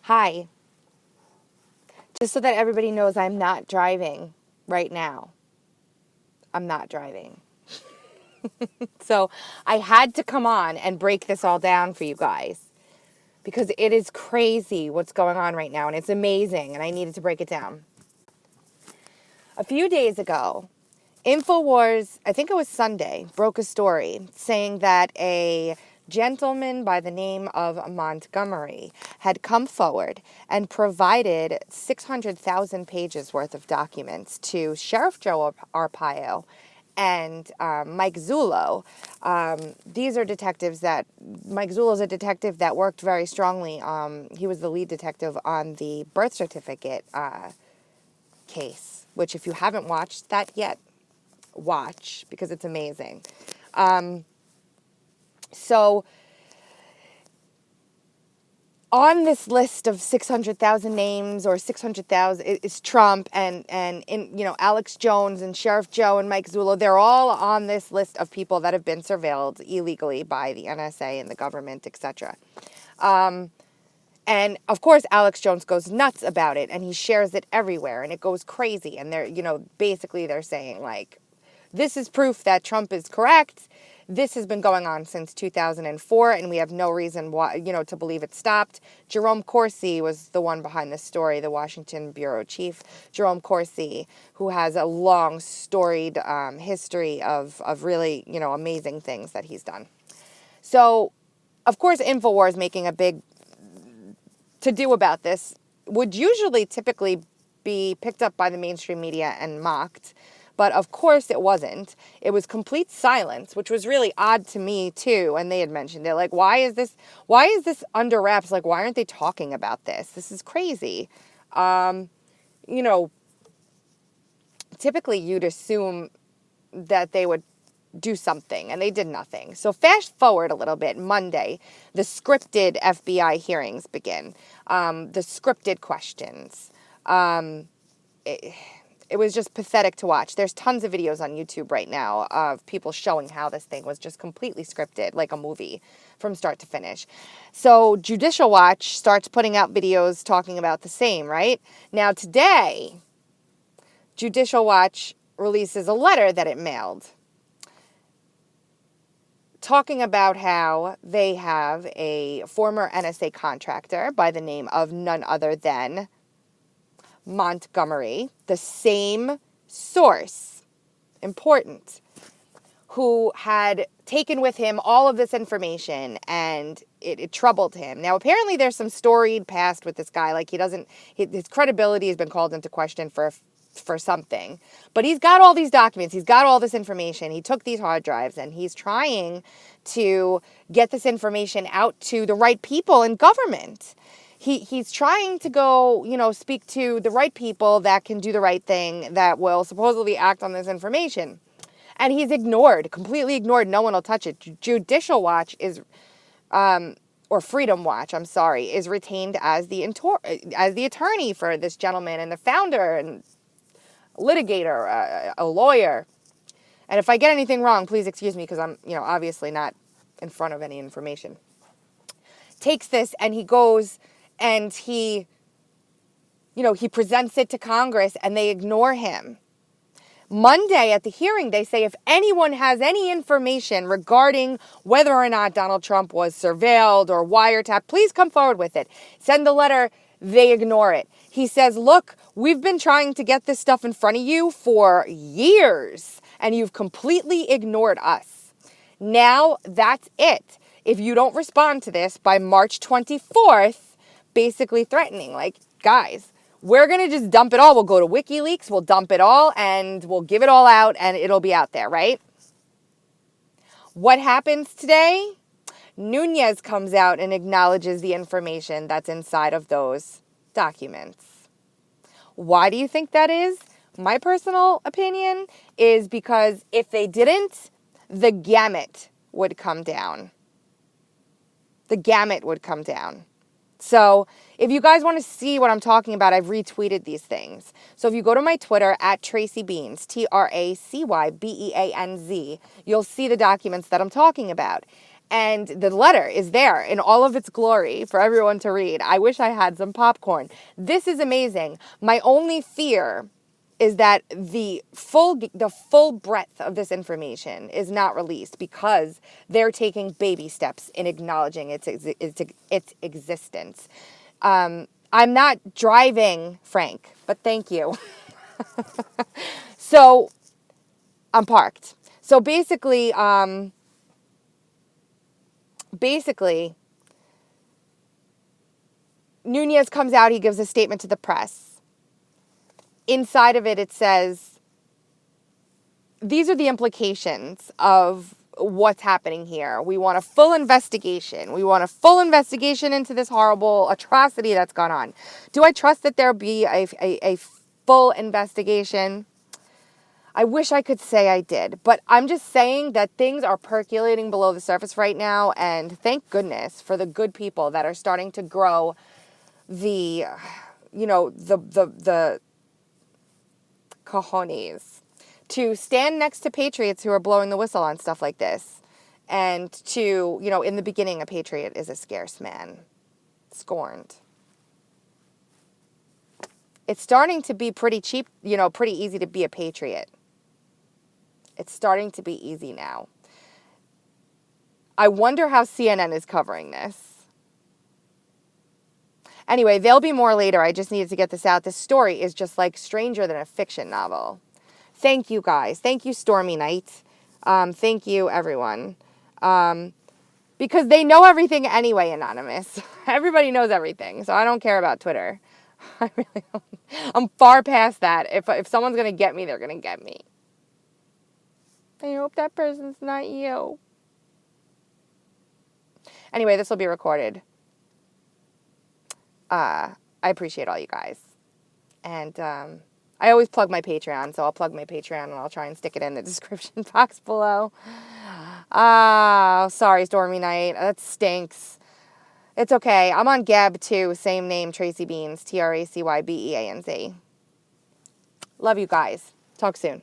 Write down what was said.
Hi. Just so that everybody knows, I'm not driving right now. I'm not driving. So I had to come on and break this all down for you guys because it is crazy what's going on right now, and it's amazing, and I needed to break it down. A few days ago, InfoWars, I think it was Sunday, broke a story saying that a gentleman by the name of Montgomery had come forward and provided 600,000 pages worth of documents to Sheriff Joe Arpaio and Mike Zullo. These are detectives that, Mike Zullo is a detective that worked very strongly. He was the lead detective on the birth certificate case, which if you haven't watched that yet, watch because it's amazing. So on this list of 600,000 names, or 600,000 is Trump and Alex Jones and Sheriff Joe and Mike Zullo. They're all on this list of people that have been surveilled illegally by the NSA and the government, etc. And of course, Alex Jones goes nuts about it, and he shares it everywhere, and it goes crazy. And basically they're saying, like, this is proof that Trump is correct. This has been going on since 2004, and we have no reason why, to believe it stopped. Jerome Corsi was the one behind this story, the Washington bureau chief, Jerome Corsi, who has a long, storied history of really, amazing things that he's done. So, of course, InfoWars making a big to-do about this would typically be picked up by the mainstream media and mocked. But of course it wasn't. It was complete silence, which was really odd to me too. And they had mentioned it. Like, why is this under wraps? Like, why aren't they talking about this? This is crazy. Typically you'd assume that they would do something, and they did nothing. So fast forward a little bit, Monday, the scripted FBI hearings begin. The scripted questions. It was just pathetic to watch. There's tons of videos on YouTube right now of people showing how this thing was just completely scripted, like a movie from start to finish. So Judicial Watch starts putting out videos talking about the same, right? Now today, Judicial Watch releases a letter that it mailed talking about how they have a former NSA contractor by the name of none other than Montgomery, the same source, important, who had taken with him all of this information, and it troubled him. Now, apparently there's some storied past with this guy. Like, his credibility has been called into question for something. But he's got all these documents. He's got all this information. He took these hard drives, and he's trying to get this information out to the right people in government. He's trying to go, speak to the right people that can do the right thing, that will supposedly act on this information. And he's completely ignored. No one will touch it. Judicial Watch or Freedom Watch, I'm sorry, is retained as the attorney for this gentleman and the founder and litigator, a lawyer. And if I get anything wrong, please excuse me, because I'm, obviously not in front of any information. Takes this and he goes and he presents it to Congress, and they ignore him. Monday at the hearing, they say if anyone has any information regarding whether or not Donald Trump was surveilled or wiretapped, please come forward with it. Send the letter. They ignore it. He says, look, we've been trying to get this stuff in front of you for years, and you've completely ignored us. Now that's it. If you don't respond to this by March 24th, basically threatening, like, guys, we're going to just dump it all. We'll go to WikiLeaks, we'll dump it all, and we'll give it all out, and it'll be out there, right? What happens today? Nunes comes out and acknowledges the information that's inside of those documents. Why do you think that is? My personal opinion is because if they didn't, the gamut would come down. The gamut would come down. So if you guys want to see what I'm talking about, I've retweeted these things. So if you go to my Twitter at Tracy Beanz, TracyBeanz, you'll see the documents that I'm talking about. And the letter is there in all of its glory for everyone to read. I wish I had some popcorn. This is amazing. My only fear is that the full breadth of this information is not released because they're taking baby steps in acknowledging its existence. I'm not driving, Frank, but thank you. So I'm parked. So basically, Nunez comes out, he gives a statement to the press. Inside of it, it says, these are the implications of what's happening here. We want a full investigation. We want a full investigation into this horrible atrocity that's gone on. Do I trust that there'll be a full investigation? I wish I could say I did, but I'm just saying that things are percolating below the surface right now, and thank goodness for the good people that are starting to grow the cojones to stand next to patriots who are blowing the whistle on stuff like this. And to, in the beginning, a patriot is a scarce man, scorned. It's starting to be pretty cheap, pretty easy to be a patriot. It's starting to be easy now. I wonder how CNN is covering this. Anyway, there'll be more later. I just needed to get this out. This story is just like stranger than a fiction novel. Thank you, guys. Thank you, Stormy Night. Thank you, everyone. Because they know everything anyway, Anonymous. Everybody knows everything, so I don't care about Twitter. I really don't. I'm far past that. If someone's going to get me, they're going to get me. I hope that person's not you. Anyway, this will be recorded. I appreciate all you guys. And I always plug my Patreon, so I'll plug my Patreon and I'll try and stick it in the description box below. Sorry, Stormy Night. That stinks. It's okay. I'm on Gab too. Same name, Tracy Beans. TracyBeanz. Love you guys. Talk soon.